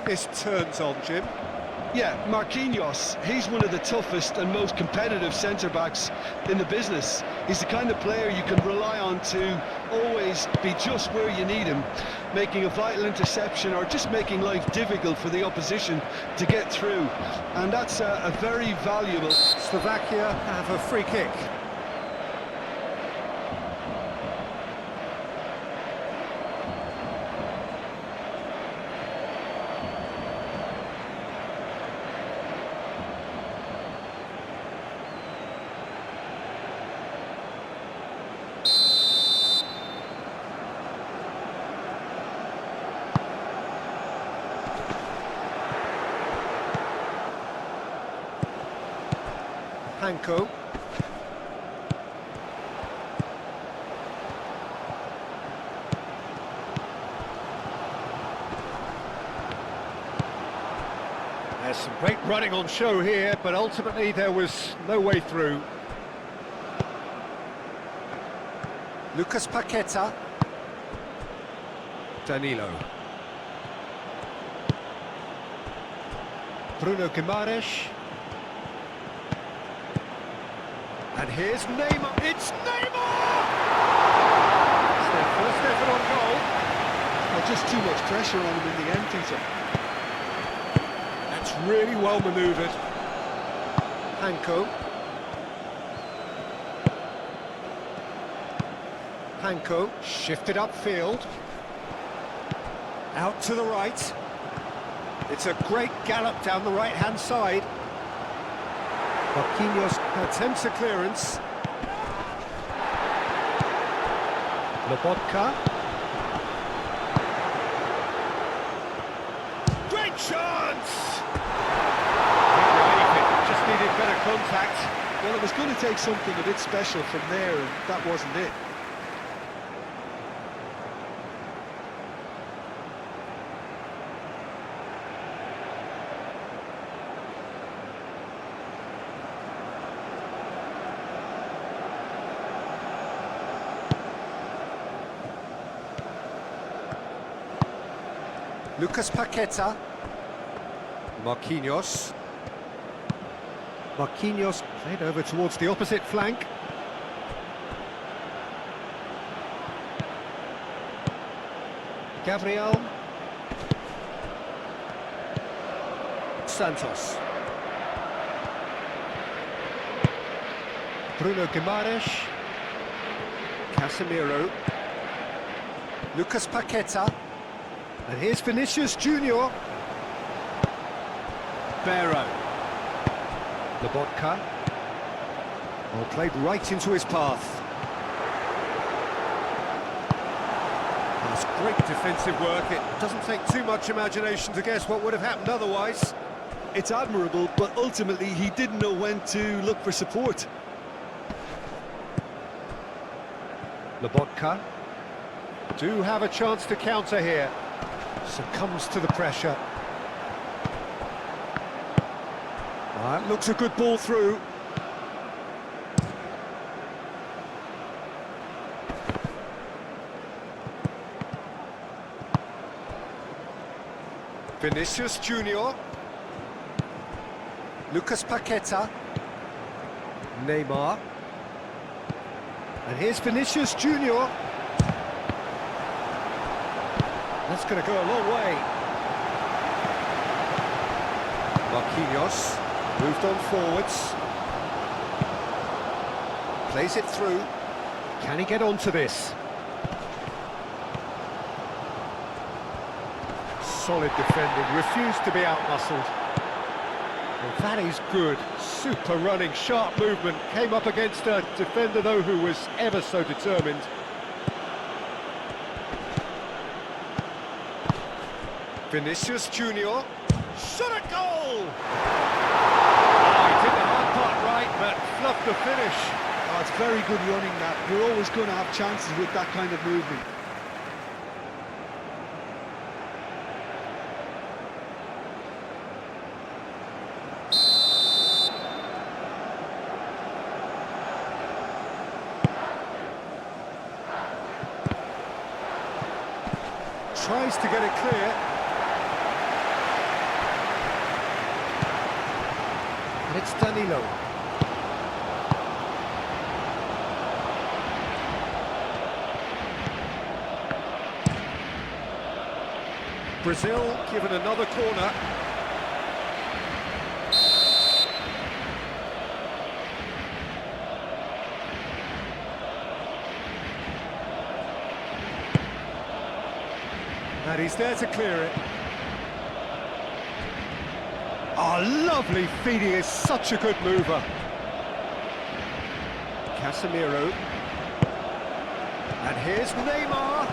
think this turns on, Jim? Yeah, Marquinhos, he's one of the toughest and most competitive centre-backs in the business. He's the kind of player you can rely on to always be just where you need him, making a vital interception or just making life difficult for the opposition to get through. And that's a very valuable... Slovakia have a free kick. Hanko. There's some great running on show here, but ultimately there was no way through. Lucas Paqueta. Danilo. Bruno Guimaraes. And here's Neymar. It's Neymar! It's their first effort on goal. Oh, just too much pressure on him in the end, Peter. That's really well manoeuvred. Hanko. Hanko shifted upfield. Out to the right. It's a great gallop down the right-hand side. Marquinhos attempts a clearance. Lobotka. Great chance! Just needed better contact. Well, it was going to take something a bit special from there, and that wasn't it. Lucas Paqueta. Marquinhos. Marquinhos played over towards the opposite flank. Gabriel. Santos. Bruno Guimaraes. Casemiro. Lucas Paqueta. And here's Vinicius Junior. Barrow. Lobotka. Well, played right into his path. That's great defensive work. It doesn't take too much imagination to guess what would have happened otherwise. It's admirable, but ultimately he didn't know when to look for support. Lobotka. Do have a chance to counter here. Succumbs to the pressure. Looks a good ball through. Vinicius Junior. Lucas Paqueta. Neymar. And here's Vinicius Junior. That's going to go a long way. Marquinhos moved on forwards. Plays it through. Can he get onto this? Solid defending, refused to be out-muscled. Well, that is good. Super running, sharp movement. Came up against a defender, though, who was ever so determined. Vinicius Junior. Shot at goal! Oh, he did the hard part right, but fluffed the finish. Oh, it's very good running, that. You're always going to have chances with that kind of movement. Tries to get it clear. It's Danilo. Brazil given another corner. And he's there to clear it. Oh, lovely feed, he is such a good mover. Casemiro. And here's Neymar.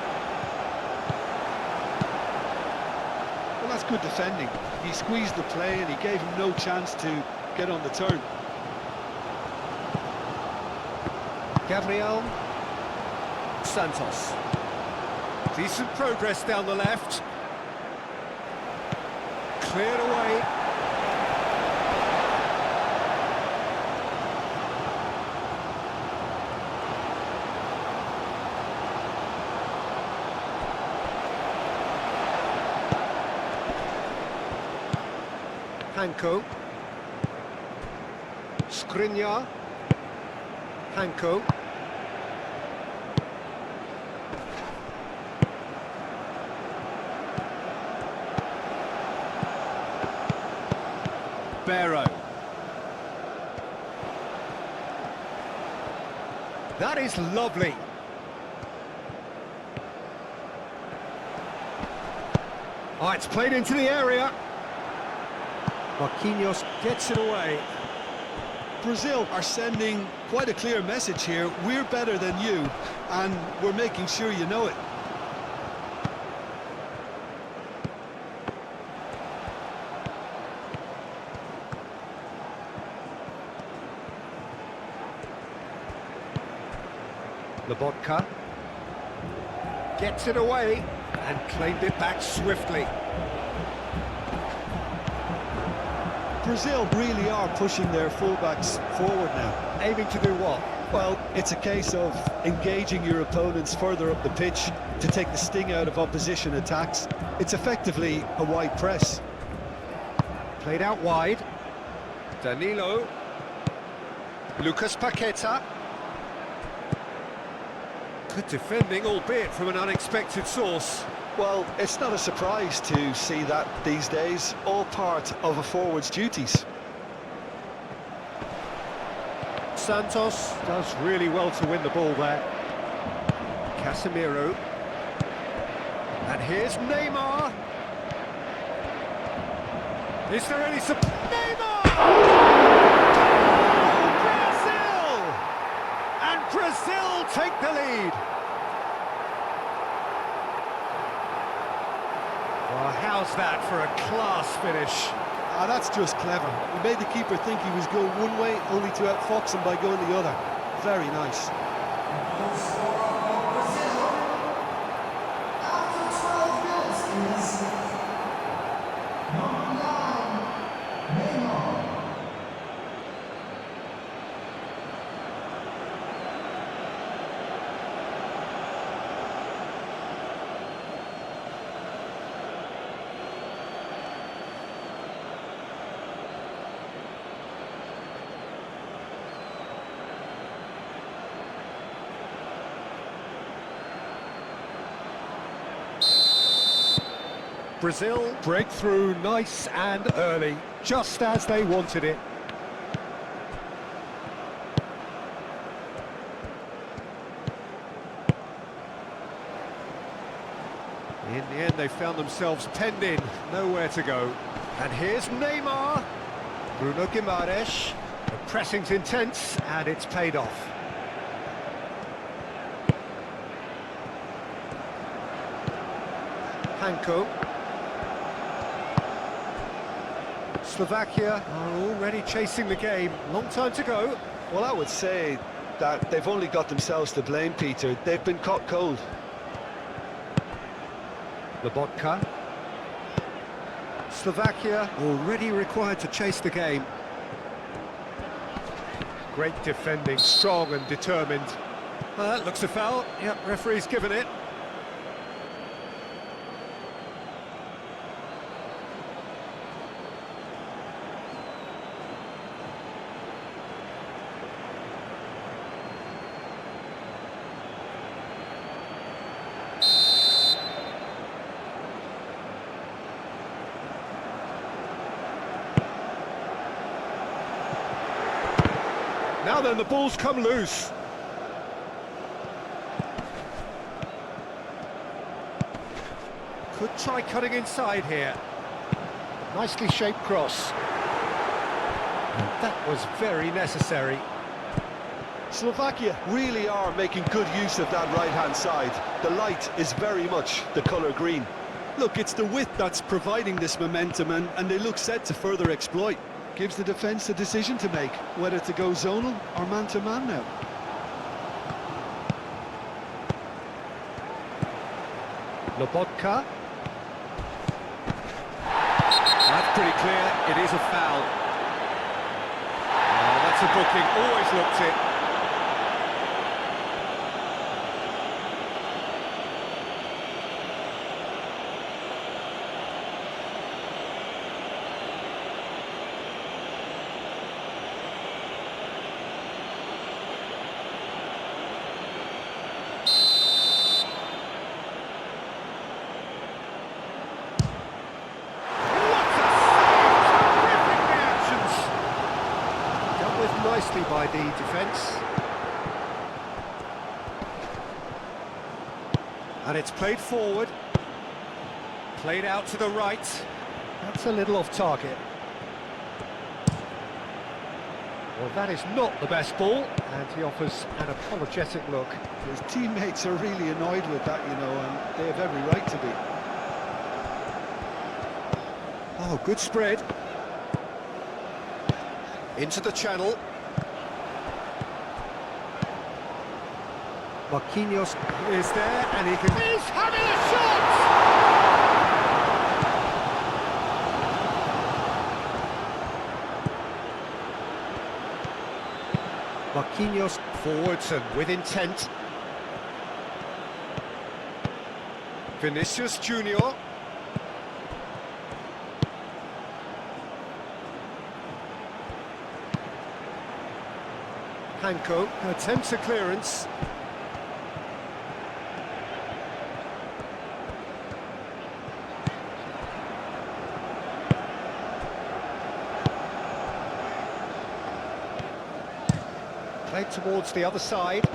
Well, that's good defending. He squeezed the play and he gave him no chance to get on the turn. Gabriel Santos. Decent progress down the left. Cleared away. Hanko. Skriniar. Hanko. Barrow. That is lovely. Oh, it's played into the area. Marquinhos gets it away. Brazil are sending quite a clear message here. We're better than you, and we're making sure you know it. Lobotka gets it away and claimed it back swiftly. Brazil really are pushing their fullbacks forward now. Aiming to do what? Well, it's a case of engaging your opponents further up the pitch to take the sting out of opposition attacks. It's effectively a wide press. Played out wide. Danilo. Lucas Paqueta. Good defending, albeit from an unexpected source. Well, it's not a surprise to see that these days, all part of a forward's duties. Santos does really well to win the ball there. Casemiro. And here's Neymar. Is there any support? Neymar! Brazil! And Brazil take the lead. Well, how's that for a class finish? Ah, that's just clever. He made the keeper think he was going one way, only to outfox him by going the other. Very nice. Brazil break through nice and early, just as they wanted it. In the end, they found themselves penned in, nowhere to go. And here's Neymar. Bruno Guimaraes. The pressing's intense, and it's paid off. Hanko. Slovakia are already chasing the game. Long time to go. Well, I would say that they've only got themselves to blame, Peter. They've been caught cold. Lobotka. Slovakia already required to chase the game. Great defending, strong and determined. That looks a foul. Yep, referee's given it. Now then, the ball's come loose. Could try cutting inside here. Nicely shaped cross. And that was very necessary. Slovakia really are making good use of that right-hand side. The light is very much the colour green. Look, it's the width that's providing this momentum, and they look set to further exploit. Gives the defence a decision to make, whether to go zonal or man-to-man now. Lobotka. That's pretty clear, it is a foul. Oh, that's a booking, always looked it. Nicely by the defence. And it's played forward. Played out to the right. That's a little off target. Well, that is not the best ball, and he offers an apologetic look. His teammates are really annoyed with that, you know, and they have every right to be. Oh, good spread. Into the channel. Marquinhos is there, and he can... He's having a shot! Marquinhos forwards and with intent. Vinicius Junior. Hanko attempts a clearance. Played towards the other side.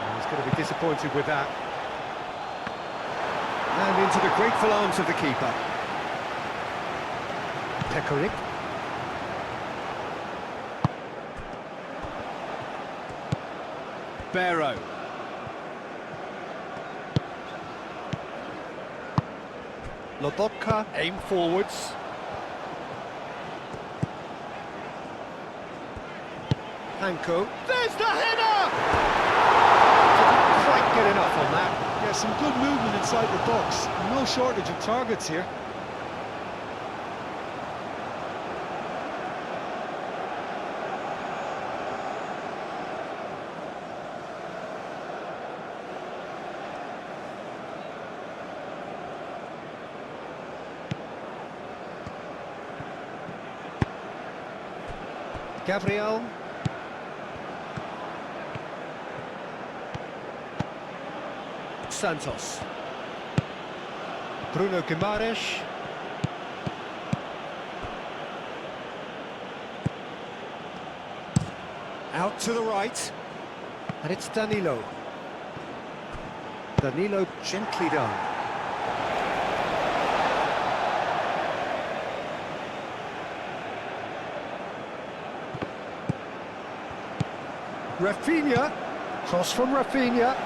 And he's going to be disappointed with that. And into the grateful arms of the keeper. Pekarik. Barrow. Lobotka aim forwards. Hanko. There's the header! Didn't quite get enough on that. Yeah, some good movement inside the box. No shortage of targets here. Gabriel. Santos. Bruno Guimaraes. Out to the right. And it's Danilo. Danilo gently done. Rafinha. Cross from Rafinha.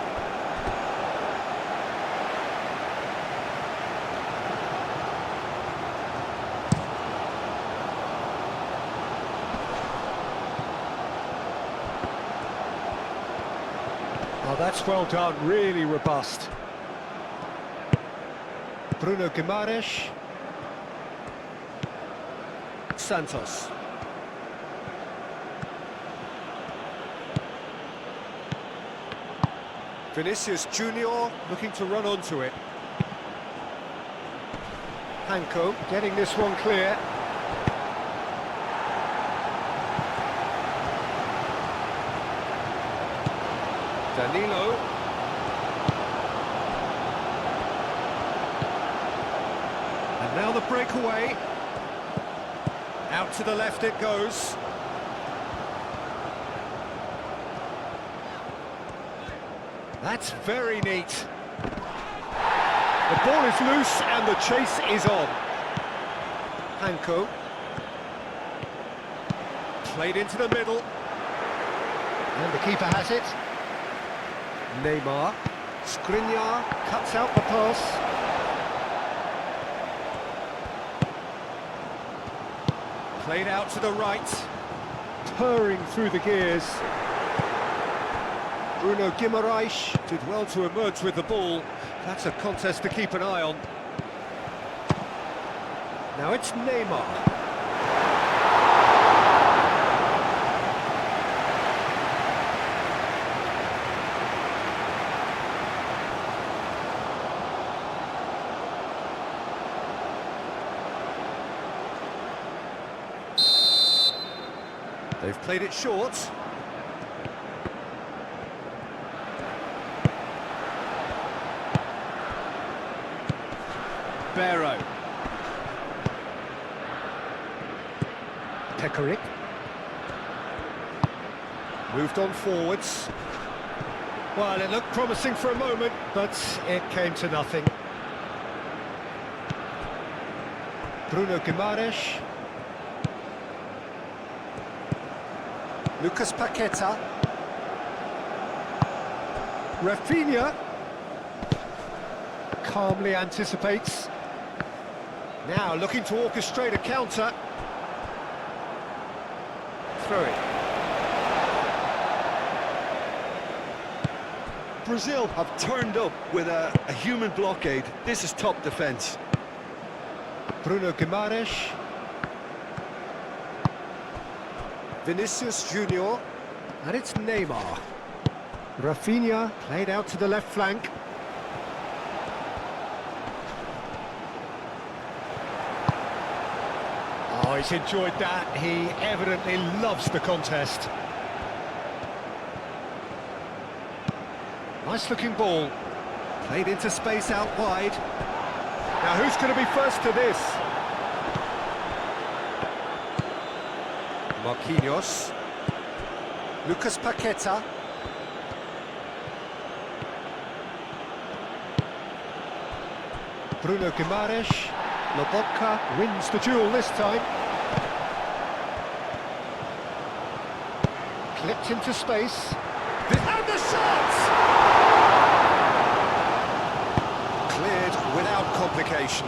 Oh, that's well done, really robust. Bruno Guimaraes. Santos. Vinicius Junior looking to run onto it. Hanko getting this one clear. Danilo. And now the breakaway. Out to the left it goes. That's very neat. The ball is loose and the chase is on. Hanko. Played into the middle. And the keeper has it. Neymar. Skriniar cuts out the pass. Played out to the right. Purring through the gears. Bruno Guimaraes did well to emerge with the ball. That's a contest to keep an eye on. Now it's Neymar. They've played it short. Barrow. Pekarik. Moved on forwards. Well, it looked promising for a moment, but it came to nothing. Bruno Guimaraes. Lucas Paqueta. Rafinha. Calmly anticipates. Now looking to orchestrate a counter. Through it. Brazil have turned up with a human blockade. This is top defence. Bruno Guimaraes. Vinicius Junior. And it's Neymar. Rafinha played out to the left flank. Oh, he's enjoyed that. He evidently loves the contest. Nice looking ball. Played into space out wide. Now who's going to be first to this? Marquinhos. Lucas Paqueta. Bruno Guimaraes. Lobotka wins the duel this time. Clipped into space. And the shot! Cleared without complication.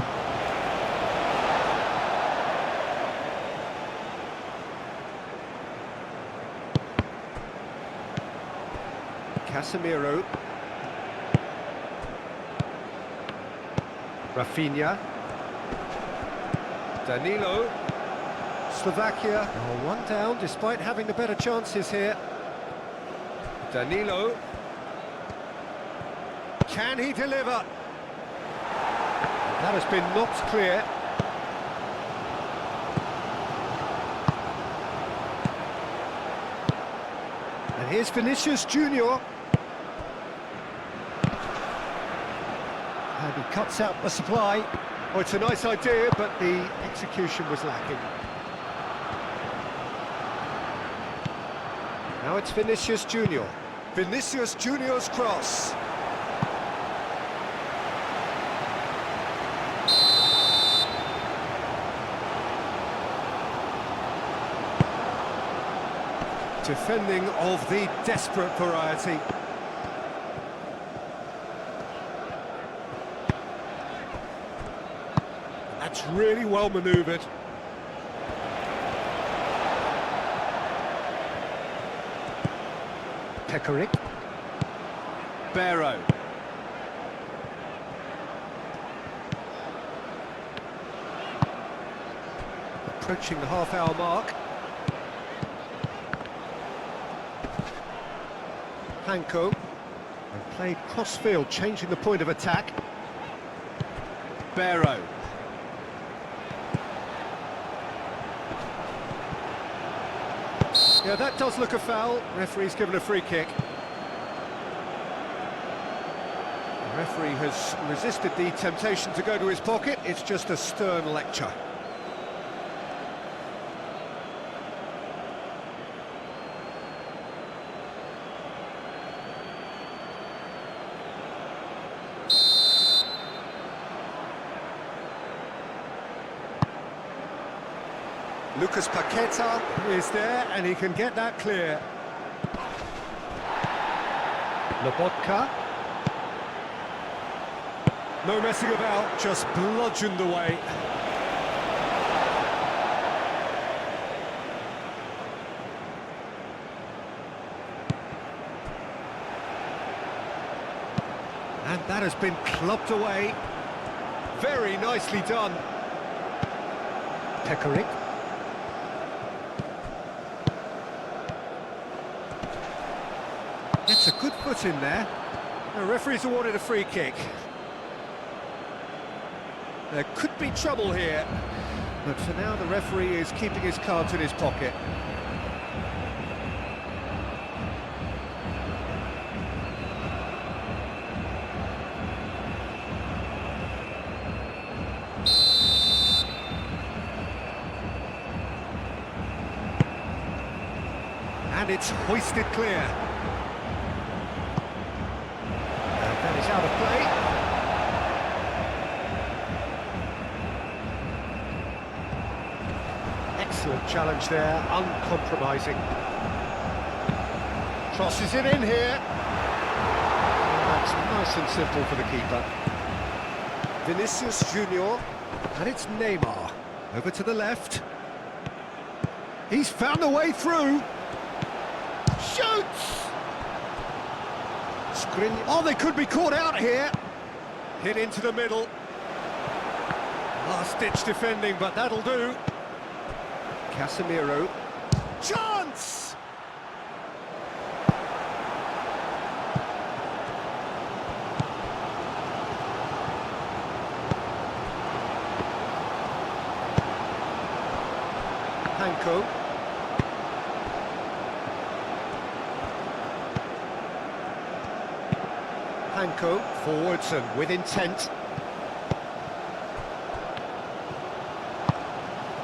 Casemiro. Rafinha. Danilo. Slovakia are one down despite having the better chances here. Danilo. Can he deliver? That has been knocked clear. And here's Vinicius Junior. And he cuts out the supply. Oh, it's a nice idea, but the execution was lacking. Now it's Vinicius Junior. Vinicius Junior's cross. Defending of the desperate variety. That's really well manoeuvred. Pekarik. Barrow. Approaching the half-hour mark. Hanko. And played cross-field, changing the point of attack. Barrow. Yeah, that does look a foul. Referee's given a free kick. The referee has resisted the temptation to go to his pocket. It's just a stern lecture. Lucas Paqueta is there, and he can get that clear. Lobotka. No messing about, just bludgeoned away. And that has been clubbed away. Very nicely done. Pekarik. Gets a good foot in there. The referee's awarded a free kick. There could be trouble here, but for now the referee is keeping his cards in his pocket. And it's hoisted clear. And that is out of play. Excellent challenge there, uncompromising. Crosses it in here. And that's nice and simple for the keeper. Vinicius Junior, and it's Neymar. Over to the left. He's found a way through. Shoots! Oh, they could be caught out here. Hit into the middle. Last-ditch defending, but that'll do. Casemiro. Chance! Hanko. Hanko forwards and with intent.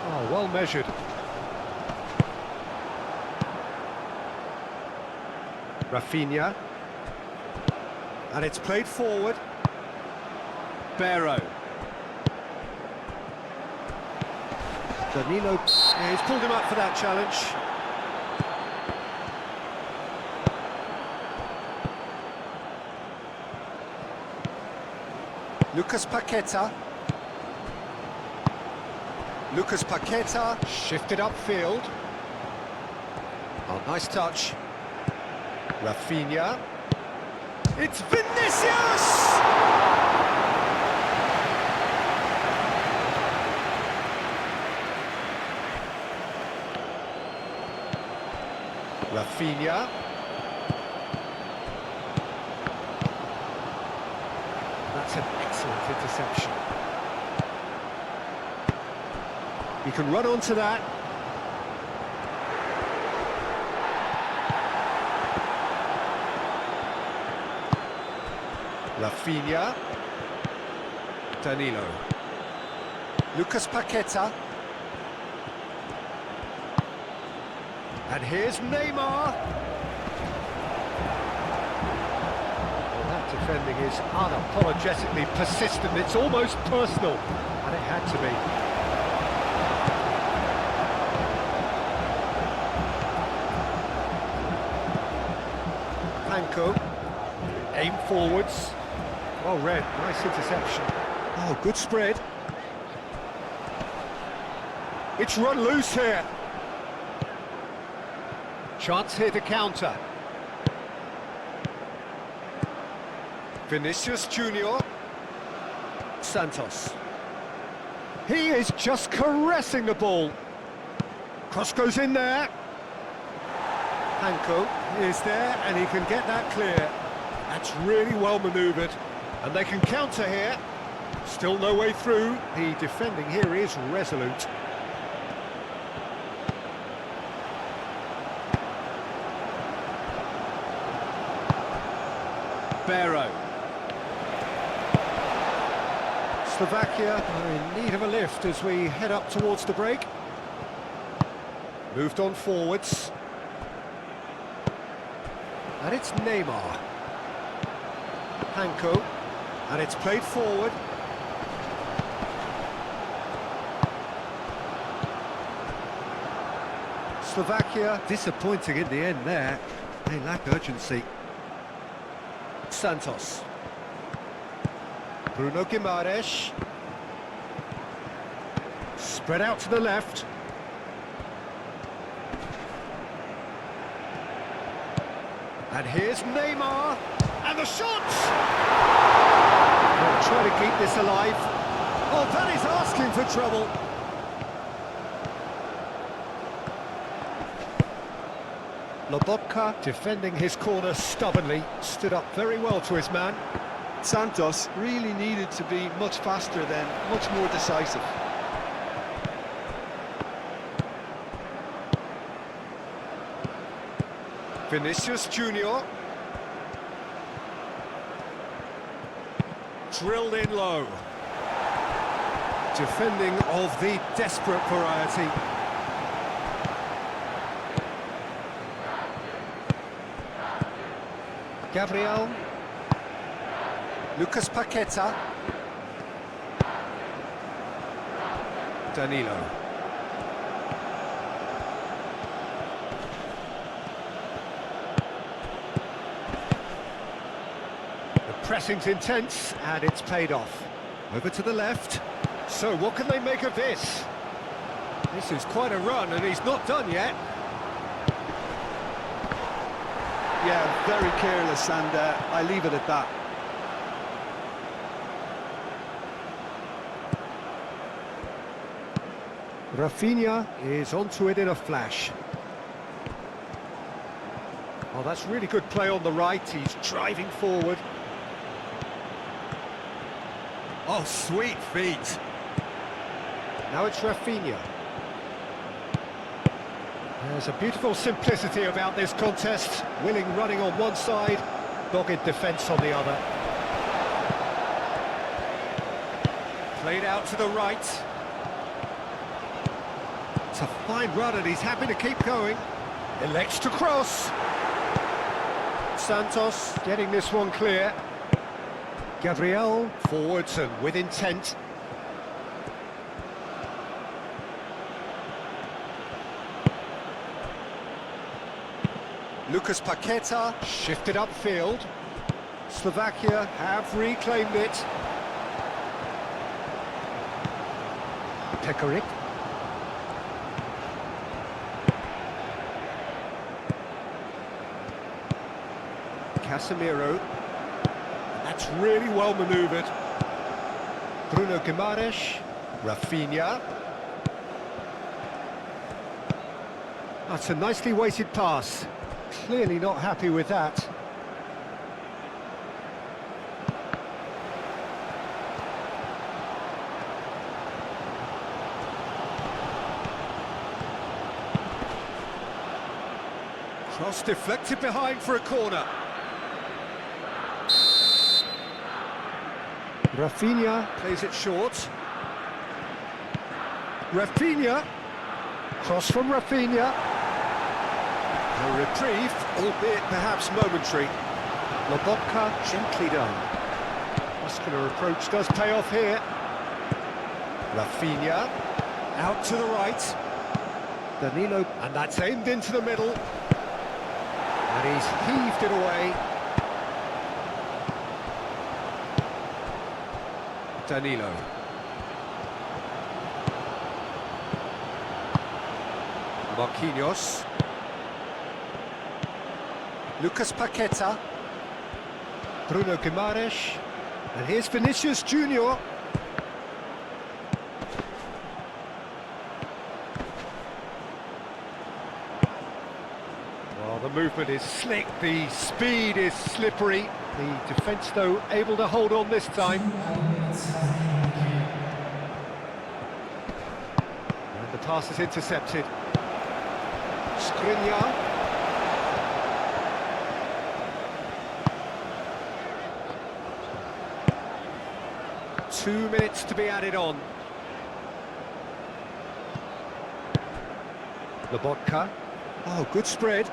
Oh, well measured. Rafinha. And it's played forward. Barrow. Danilo. Yeah, he's pulled him up for that challenge. Lucas Paqueta. Lucas Paqueta shifted upfield. Oh, nice touch. Rafinha. It's Vinicius! Rafinha. That's an excellent interception. You can run onto that. Rafinha. Danilo. Lucas Paqueta. And here's Neymar. Well, that defending is unapologetically persistent. It's almost personal, and it had to be. Hanko. Aim forwards. Well read, nice interception. Oh, good spread. It's run loose here. Chance here to counter. Vinicius Junior. Santos. He is just caressing the ball. Cross goes in there. Hanko is there, and he can get that clear. That's really well manoeuvred. And they can counter here. Still no way through. The defending here is resolute. Barrow. Slovakia are in need of a lift as we head up towards the break. Moved on forwards. And it's Neymar. Hanko. And it's played forward. Slovakia disappointing in the end there. They lack urgency. Santos. Bruno Guimaraes. Spread out to the left. And here's Neymar. And the shots! They'll try to keep this alive. Oh, that is asking for trouble. Lobotka defending his corner stubbornly, stood up very well to his man. Santos really needed to be much faster then, much more decisive. Vinicius Junior. Drilled in low. Defending of the desperate variety. Gabriel. Lucas Paqueta. Danilo. The pressing's intense and it's paid off. Over to the left. So what can they make of this? This is quite a run and he's not done yet. Yeah, very careless, and I leave it at that. Rafinha is onto it in a flash. Oh, that's really good play on the right. He's driving forward. Oh, sweet feet. Now it's Rafinha. There's a beautiful simplicity about this contest. Willing running on one side, dogged defence on the other. Played out to the right. It's a fine run and he's happy to keep going. Elects to cross. Santos getting this one clear. Gabriel forwards and with intent. Lucas Paqueta shifted upfield. Slovakia have reclaimed it. Pekarik. Casemiro. That's really well manoeuvred. Bruno Guimaraes. Rafinha. That's a nicely weighted pass. Clearly not happy with that. Cross deflected behind for a corner. Rafinha plays it short. Rafinha. Cross from Rafinha. A reprieve, albeit perhaps momentary. Lobotka gently done. Muscular approach does pay off here. Rafinha out to the right. Danilo, and that's aimed into the middle. And he's heaved it away. Danilo. Marquinhos. Lucas Paqueta. Bruno Guimaraes. And here's Vinicius Junior. Well, the movement is slick, the speed is slippery. The defence, though, able to hold on this time. And the pass is intercepted. Skriniar. 2 minutes to be added on. Lobotka. Oh, good spread.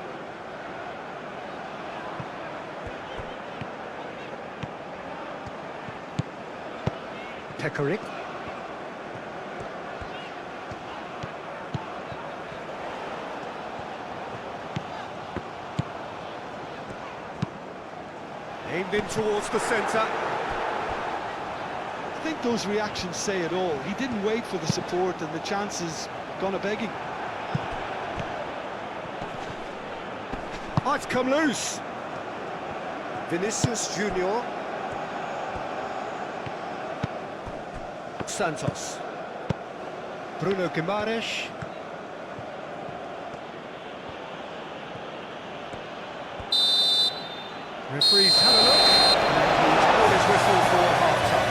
Pekarik. Aimed in towards the centre. I think those reactions say it all. He didn't wait for the support and the chances gone a-begging. Oh, it's come loose. Vinicius Junior. Santos. Bruno Guimaraes. Referee's had a look, and he's blown his whistle for half-time.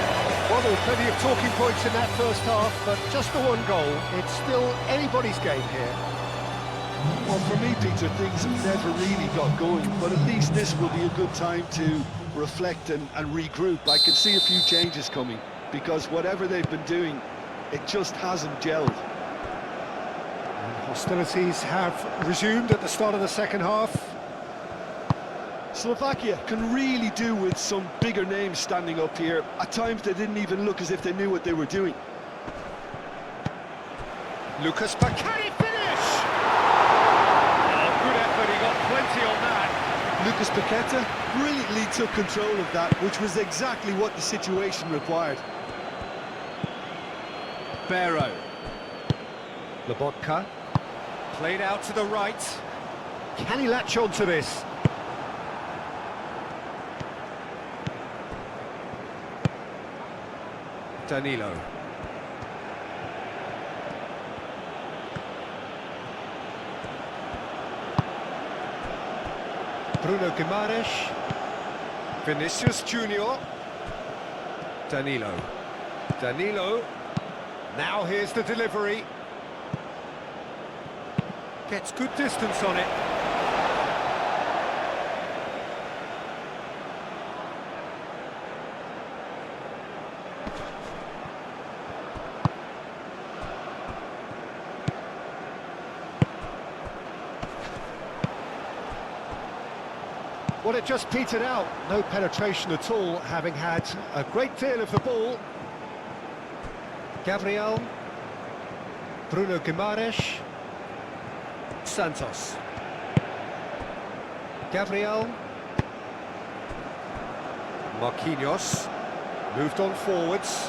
Well, there were plenty of talking points in that first half, but just the one goal. It's still anybody's game here. Well, for me, Peter, things have never really got going, but at least this will be a good time to reflect and regroup. I can see a few changes coming, because whatever they've been doing, it just hasn't gelled. And hostilities have resumed at the start of the second half. Slovakia can really do with some bigger names standing up here. At times they didn't even look as if they knew what they were doing. Lucas Paqueta finish! Oh, good effort, he got plenty on that. Lucas Paqueta brilliantly took control of that, which was exactly what the situation required. Barrow. Lobotka. Played out to the right. Can he latch on to this? Danilo. Bruno Guimaraes. Vinicius Junior. Danilo. Danilo. Now here's the delivery. Gets good distance on it. Well, it just petered out. No penetration at all, having had a great deal of the ball. Gabriel. Bruno Guimaraes. Santos. Gabriel. Marquinhos. Moved on forwards.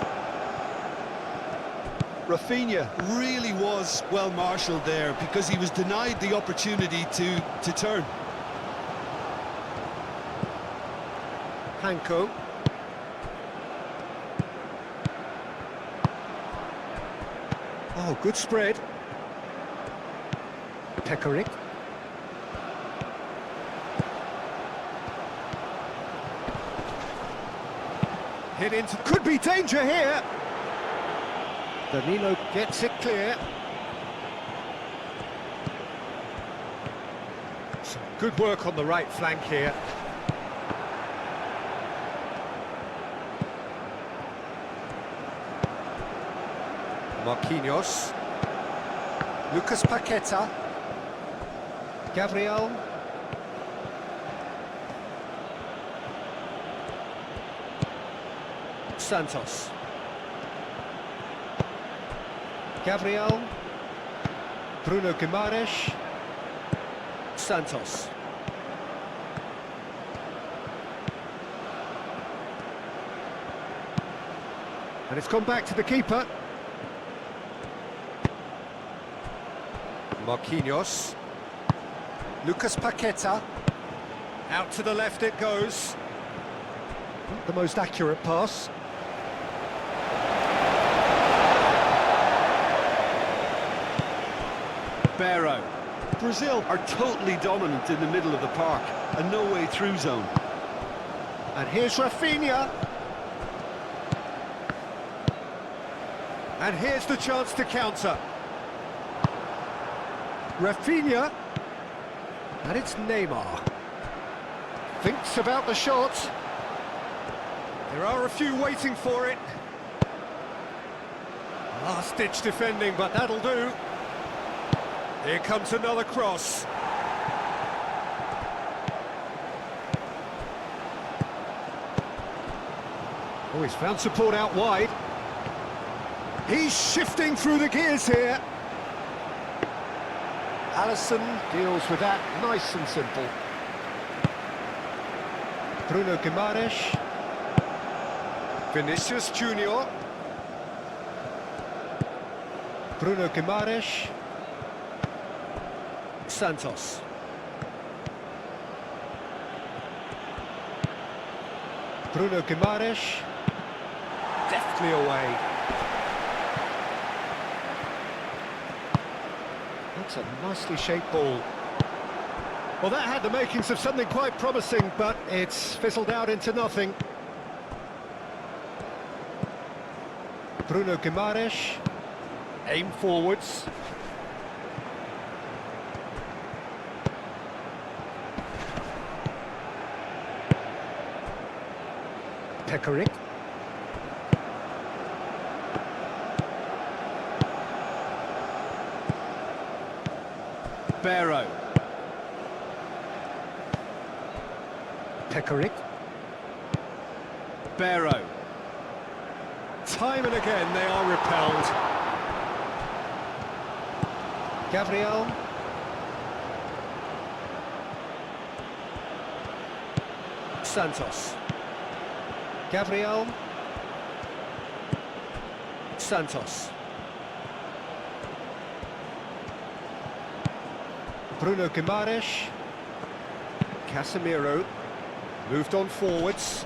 Rafinha really was well marshalled there because he was denied the opportunity to turn. Hanko. Oh, good spread. Pekarik. Hit into... Could be danger here! Danilo gets it clear. Some good work on the right flank here. Marquinhos. Lucas Paqueta. Gabriel. Santos. Gabriel. Bruno Guimaraes. Santos. And it's gone back to the keeper. Marquinhos. Lucas Paqueta. Out to the left it goes. Not the most accurate pass. Barrow. Brazil are totally dominant in the middle of the park, a no-way through zone. And here's Rafinha. And here's the chance to counter. Rafinha. And it's Neymar. Thinks about the shot. There are a few waiting for it. Last-ditch defending, but that'll do. Here comes another cross. Oh, he's found support out wide. He's shifting through the gears here. Alisson deals with that nice and simple. Bruno Guimaraes. Vinicius Junior. Bruno Guimaraes. Santos. Bruno Guimaraes. Deftly away. That's a nicely shaped ball. Well, that had the makings of something quite promising, but it's fizzled out into nothing. Bruno Guimaraes. Aim forwards. Pekarik. Barrow. Pekarik. Barrow. Time and again they are repelled. Gabriel. Santos. Gabriel. Santos. Bruno Guimaraes. Casemiro. Moved on forwards.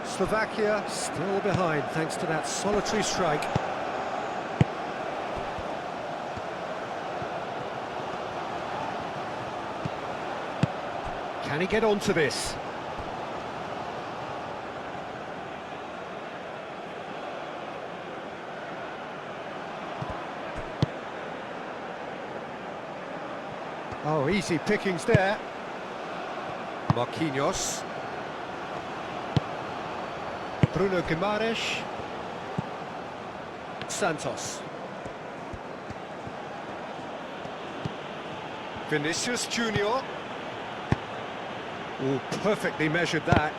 Slovakia still behind thanks to that solitary strike. Can he get onto this? Oh, easy pickings there. Marquinhos. Bruno Guimaraes. Santos. Vinicius Junior. Oh, perfectly measured that.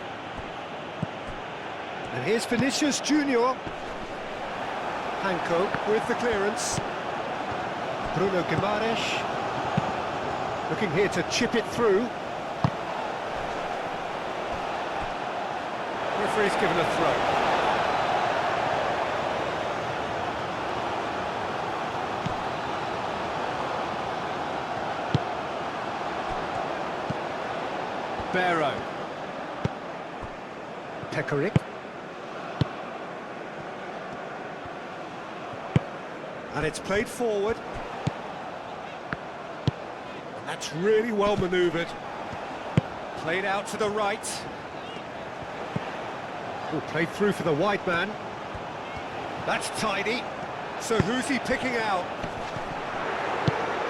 And here's Vinicius Junior. Hanko with the clearance. Bruno Guimaraes. Looking here to chip it through. Referee's given a throw. Barrow. Pekarik. And it's played forward. And that's really well manoeuvred. Played out to the right. Oh, played through for the wide man. That's tidy. So who's he picking out?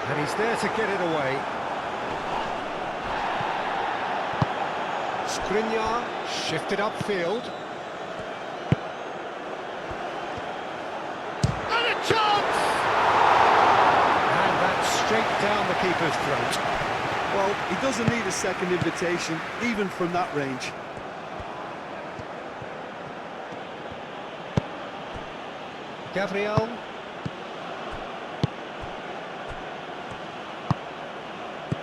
And he's there to get it away. Skriniar shifted upfield. And a chance! And that's straight down the keeper's throat. Well, he doesn't need a second invitation, even from that range. Gabriel.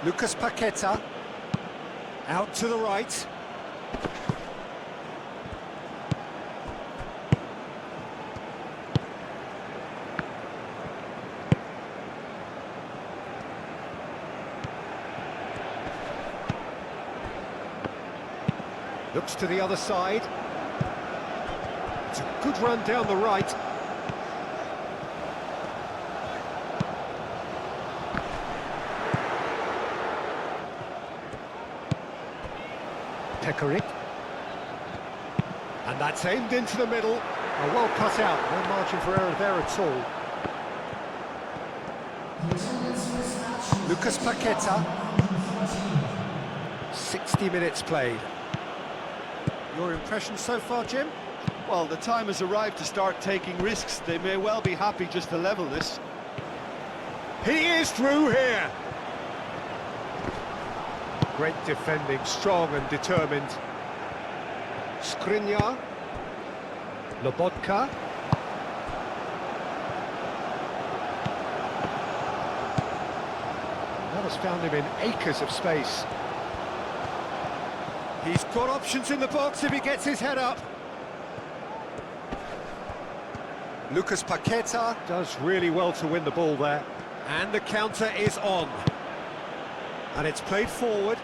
Lucas Paqueta. Out to the right. Looks to the other side. It's a good run down the right. Pekarik. And that's aimed into the middle. Oh, well cut out. No margin for error there at all. Lucas Paqueta. 60 minutes played. Your impression so far, Jim? Well, the time has arrived to start taking risks. They may well be happy just to level this. He is through here. Great defending, strong and determined. Skriniar. Lobotka. Just found him in acres of space. He's got options in the box if he gets his head up. Lucas Paqueta does really well to win the ball there. And the counter is on. And it's played forward.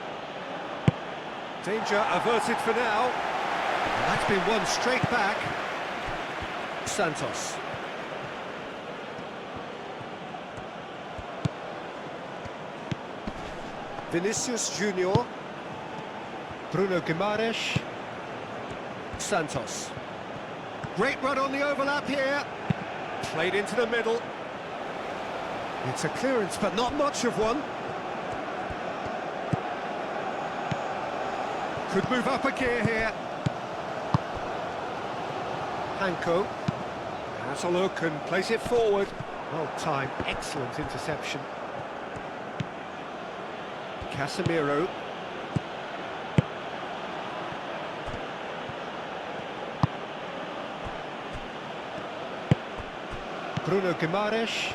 Danger averted for now. And that's been won straight back. Santos. Vinicius Junior. Bruno Guimaraes. Santos. Great run on the overlap here. Played into the middle. It's a clearance, but not much of one. Could move up a gear here. Hanko has a look and plays it forward. Well timed, excellent interception. Casemiro. Bruno Guimaraes.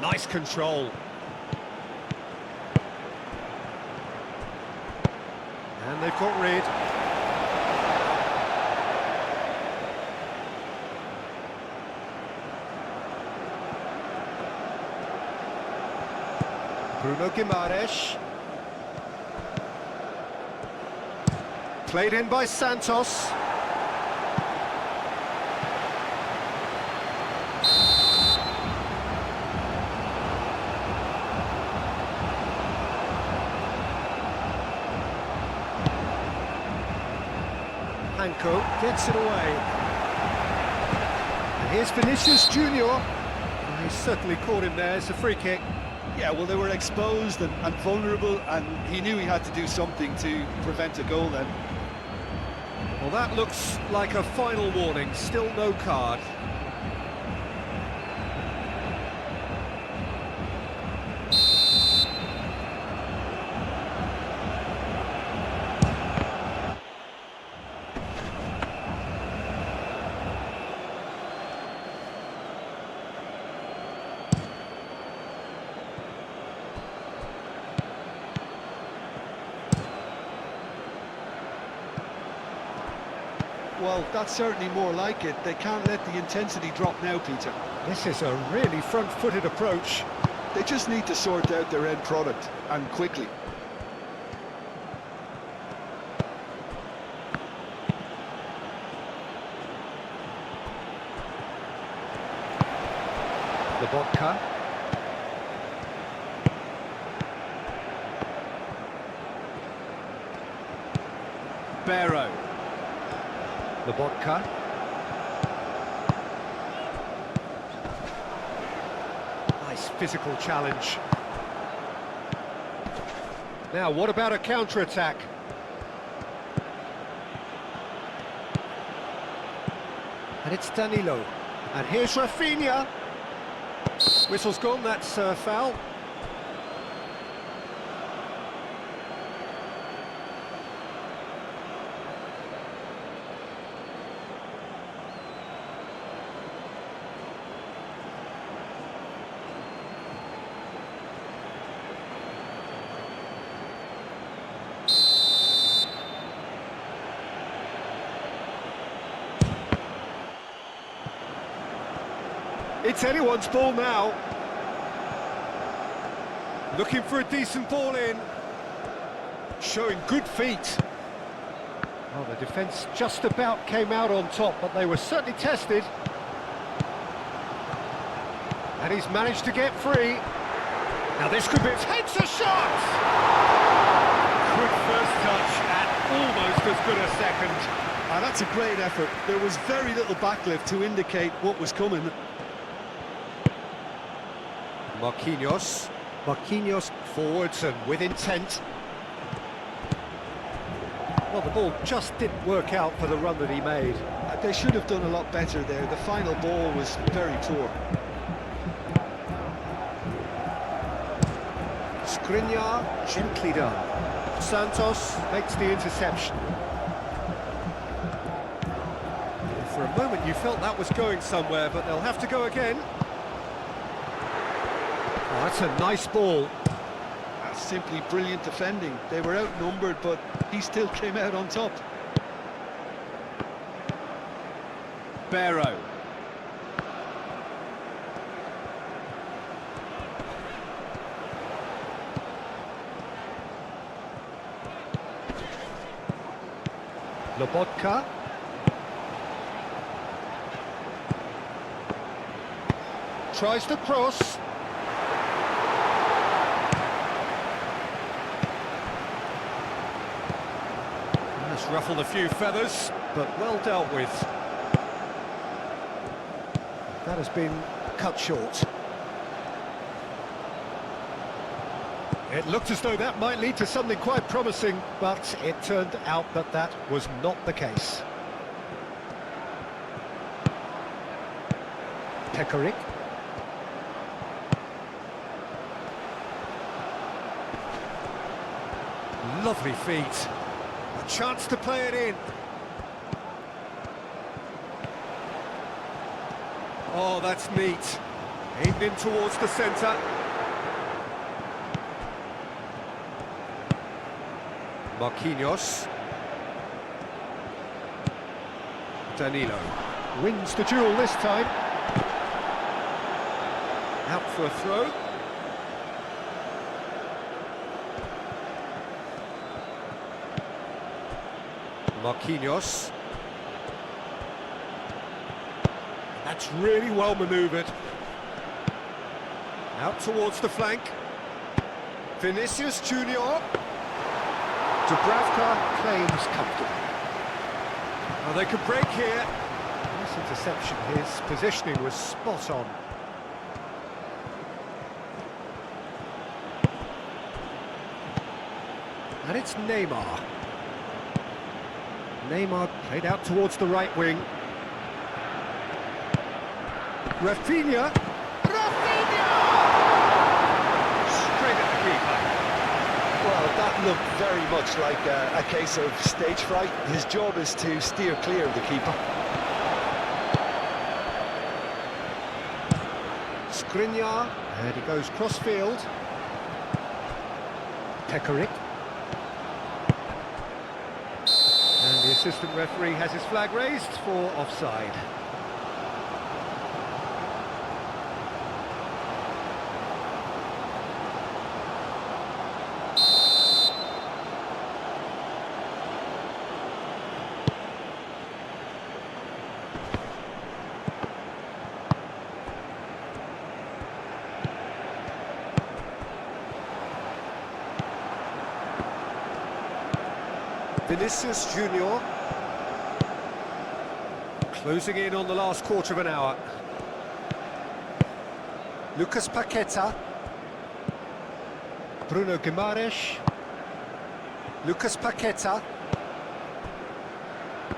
Nice control. And they've got rid. Bruno Guimaraes. Played in by Santos. Hanko gets it away. And here's Vinicius Junior. He certainly caught him there. It's a free kick. Yeah, well, they were exposed and vulnerable, and he knew he had to do something to prevent a goal then. Well, that looks like a final warning. Still no card. Well, that's certainly more like it. They can't let the intensity drop now, Peter. This is a really front-footed approach. They just need to sort out their end product, and quickly. Lobotka. Barrow. Lobotka. Nice physical challenge. Now, what about a counter-attack? And it's Danilo. And here's Rafinha. Whistle's gone, that's a foul. It's anyone's ball now. Looking for a decent ball in. Showing good feet. Well, the defence just about came out on top, but they were certainly tested. And he's managed to get free. Now this could be... Takes a shot! Good first touch and almost as good a second. Ah, that's a great effort. There was very little backlift to indicate what was coming. Marquinhos forwards and with intent. Well, the ball just didn't work out for the run that he made. They should have done a lot better there. The final ball was very poor. Skriniar, gently done. Santos makes the interception. the moment you felt that was going somewhere, but they'll have to go again. Oh, that's a nice ball. That's simply brilliant defending. They were outnumbered, but he still came out on top. Barrow. Lobotka. Tries to cross. That's ruffled a few feathers, but well dealt with. That has been cut short. It looked as though that might lead to something quite promising, but it turned out that that was not the case. Pekarik. Lovely feet. A chance to play it in. Oh, that's neat. Aimed in towards the centre. Marquinhos. Danilo. Wins the duel this time. Out for a throw. Marquinhos. That's really well manoeuvred. Out towards the flank. Vinicius Junior. Dubravka claims comfortable. Well, they could break here. Nice interception. His positioning was spot on. And it's Neymar. Neymar played out towards the right wing. Rafinha. Rafinha! Straight at the keeper. Well, that looked very much like a case of stage fright. His job is to steer clear of the keeper. Skriniar, and he goes cross-field. Pekarik. And the assistant referee has his flag raised for offside. Vinicius Junior closing in on the last quarter of an hour. Lucas Paqueta. Bruno Guimaraes. Lucas Paqueta.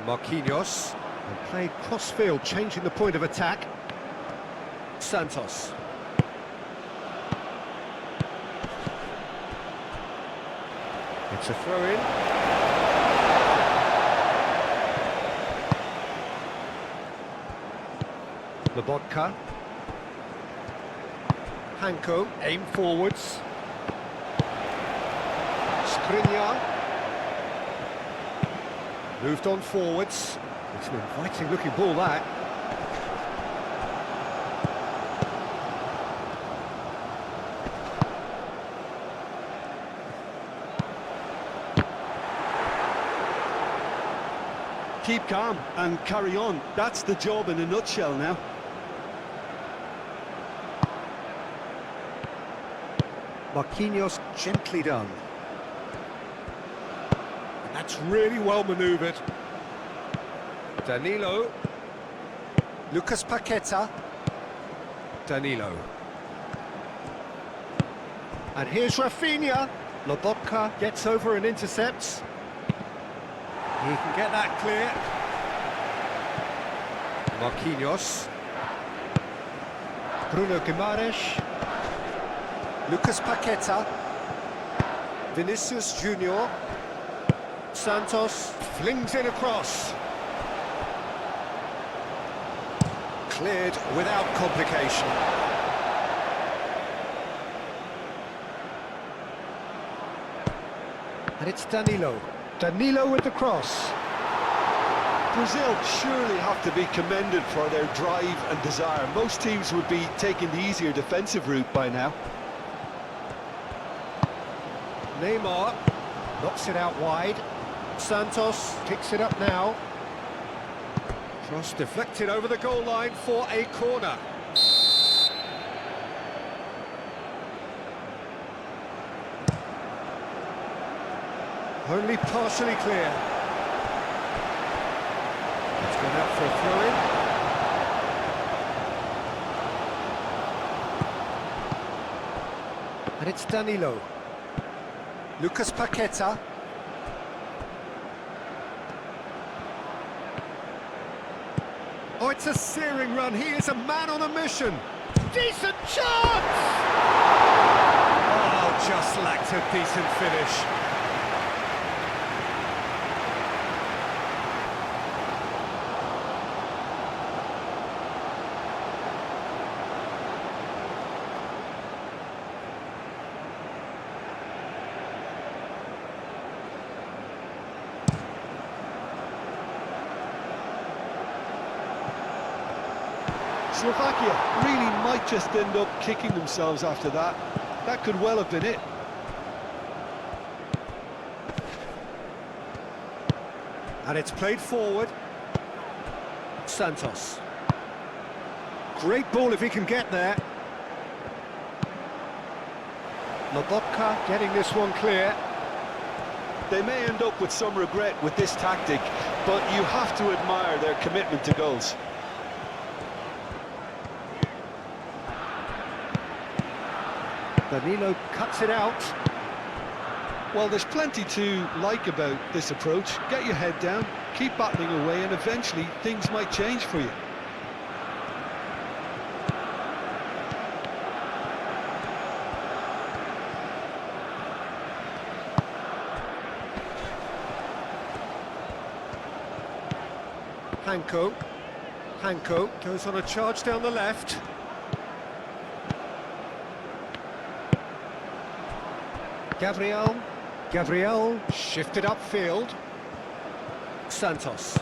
Marquinhos. And played cross-field, changing the point of attack. Santos. It's a throw-in. Lobotka. Hanko, aim forwards. Skriniar. Moved on forwards. It's an inviting looking ball, that. Keep calm and carry on. That's the job in a nutshell now. Marquinhos gently done. And that's really well manoeuvred. Danilo. Lucas Paqueta. Danilo. And here's Rafinha. Lobotka gets over and intercepts. He can get that clear. Marquinhos. Bruno Guimaraes. Lucas Paqueta. Vinicius Junior. Santos flings in across. Cleared without complication. And it's Danilo. Danilo with the cross. Brazil surely have to be commended for their drive and desire. Most teams would be taking the easier defensive route by now. Neymar knocks it out wide. Santos picks it up now. Cross deflected over the goal line for a corner. Only partially clear. It's gone out for a throw-in. And it's Danilo. Lucas Paqueta. Oh, it's a searing run. He is a man on a mission. Decent chance! Oh, just lacked a decent finish. Slovakia really might just end up kicking themselves after that. That could well have been it. And it's played forward. Santos. Great ball if he can get there. Lobotka getting this one clear. They may end up with some regret with this tactic, but you have to admire their commitment to goals. Danilo cuts it out. Well, there's plenty to like about this approach. Get your head down, keep battling away, and eventually things might change for you. Hanko goes on a charge down the left. Gabriel shifted upfield. Santos.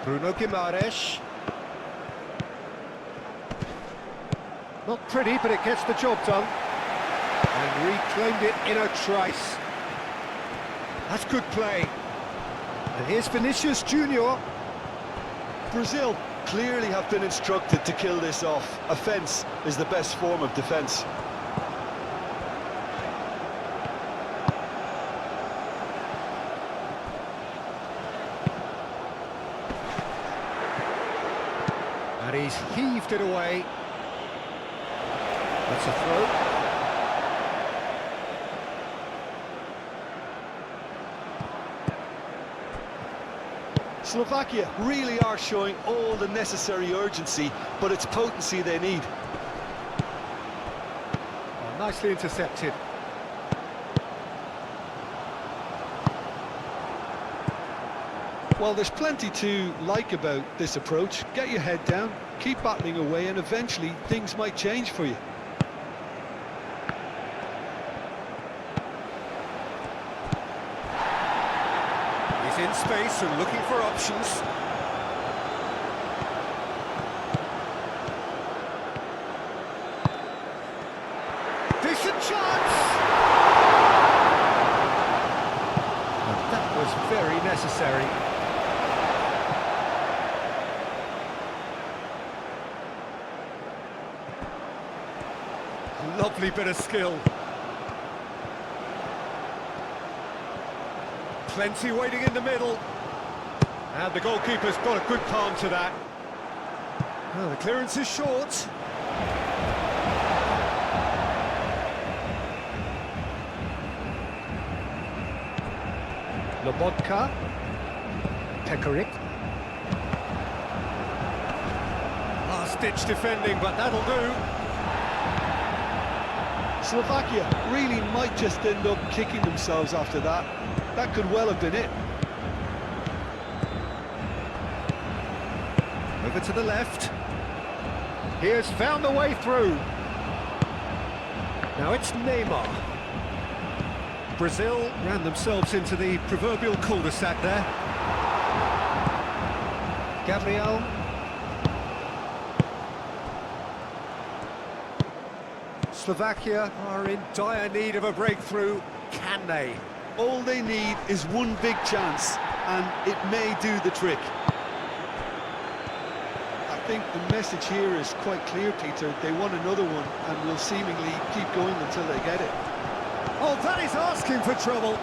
Bruno Guimaraes. Not pretty, but it gets the job done. And reclaimed it in a trice. That's good play. And here's Vinicius Junior. Brazil clearly have been instructed to kill this off. Offence is the best form of defence. And he's heaved it away. That's a throw. Slovakia really are showing all the necessary urgency, but it's potency they need. Oh, nicely intercepted. Well, there's plenty to like about this approach. Get your head down, keep battling away, and eventually things might change for you. He's in space and looking for options. Decent chance! And that was very necessary. Lovely bit of skill. Plenty waiting in the middle. And the goalkeeper's got a good palm to that. Well, the clearance is short. Lobotka. Pekarik. Last-ditch defending, but that'll do. Slovakia really might just end up kicking themselves after that. That could well have been it. Over to the left. He has found the way through. Now it's Neymar. Brazil ran themselves into the proverbial cul-de-sac there. Gabriel. Slovakia are in dire need of a breakthrough. Can they? All they need is one big chance, and it may do the trick. I think the message here is quite clear, Peter. They want another one, and will seemingly keep going until they get it. Oh, that is asking for trouble.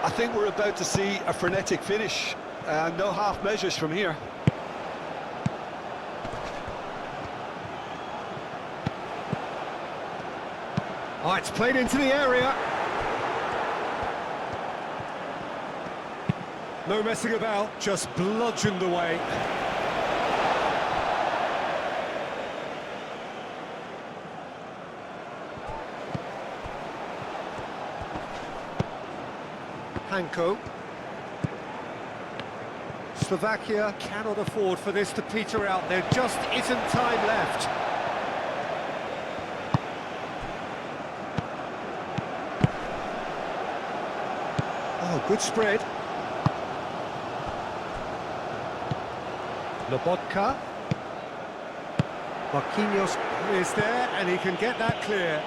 I think we're about to see a frenetic finish. No half measures from here. Oh, it's played into the area. No messing about, just bludgeoned away. Hanko. Slovakia cannot afford for this to peter out. There just isn't time left. Oh, good spread. Lobotka. Marquinhos is there, and he can get that clear.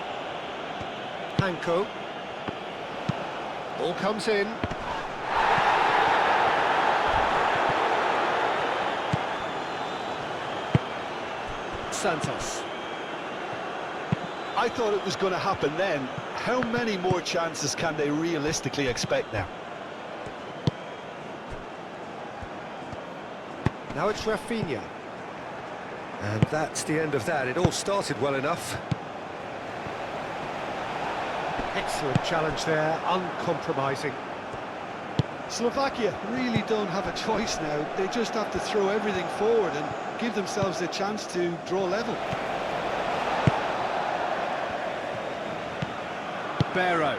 Hanko. Ball comes in. Santos. I thought it was going to happen then. How many more chances can they realistically expect now? Now it's Rafinha. And that's the end of that. It all started well enough. Excellent challenge there, uncompromising. Slovakia really don't have a choice now. They just have to throw everything forward and give themselves a chance to draw level. Barrow.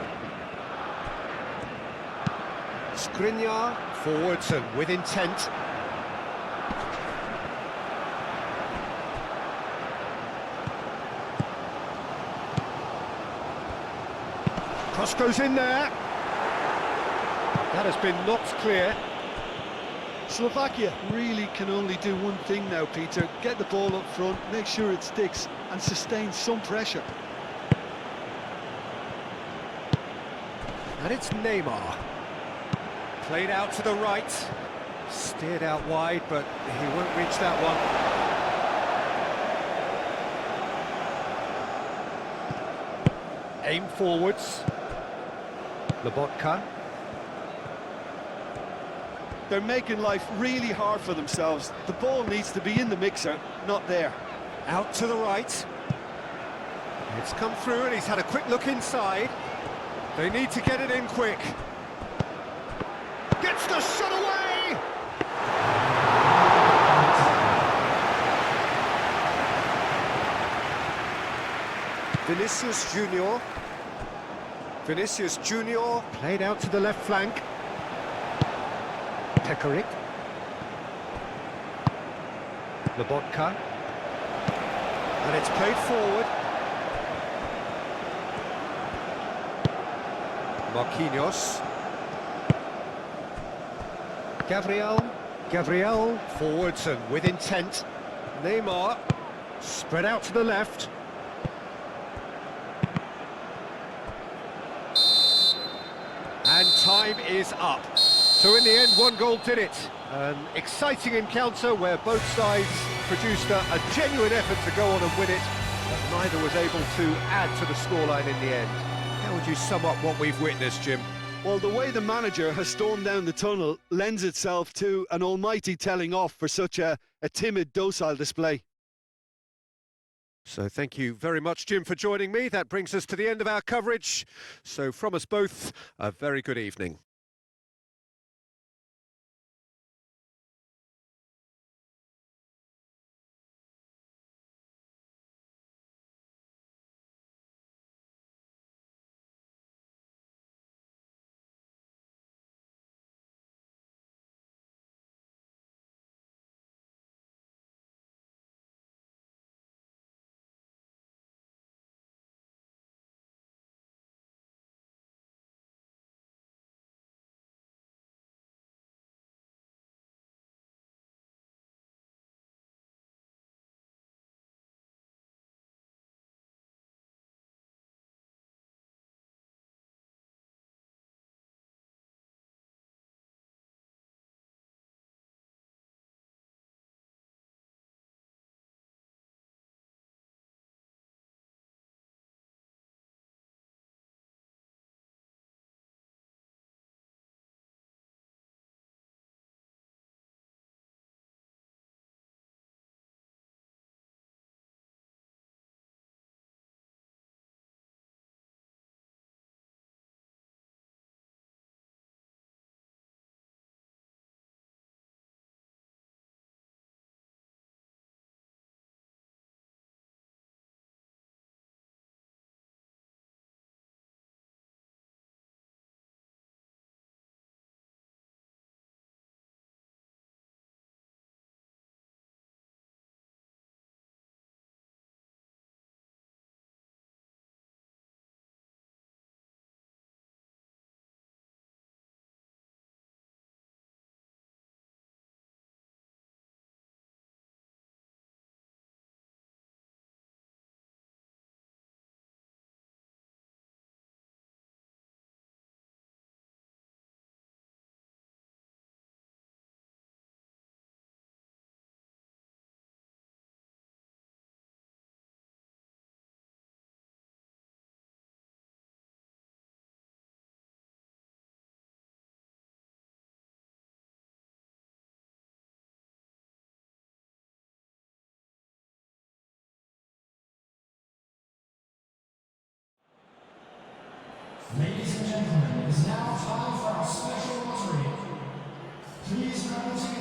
Skriniar forwards and with intent. Cross goes in there. That has been knocked clear. Slovakia really can only do one thing now, Peter. Get the ball up front, make sure it sticks, and sustain some pressure. And it's Neymar. Played out to the right. Steered out wide, but he won't reach that one. Aim forwards. Lobotka. They're making life really hard for themselves. The ball needs to be in the mixer, not there. Out to the right. It's come through and he's had a quick look inside. They need to get it in quick. Gets the shot away! Vinicius Junior. Vinicius Junior played out to the left flank. Pekarik. Lobotka. And it's played forward. Marquinhos. Gabriel forwards and with intent. Neymar spread out to the left. And time is up. So in the end, one goal did it. An exciting encounter where both sides produced a genuine effort to go on and win it, but neither was able to add to the scoreline in the end. How would you sum up what we've witnessed, Jim? Well, the way the manager has stormed down the tunnel lends itself to an almighty telling off for such a timid, docile display. So thank you very much, Jim, for joining me. That brings us to the end of our coverage. So from us both, a very good evening. gentlemen, it is now time for our special lottery. Please represent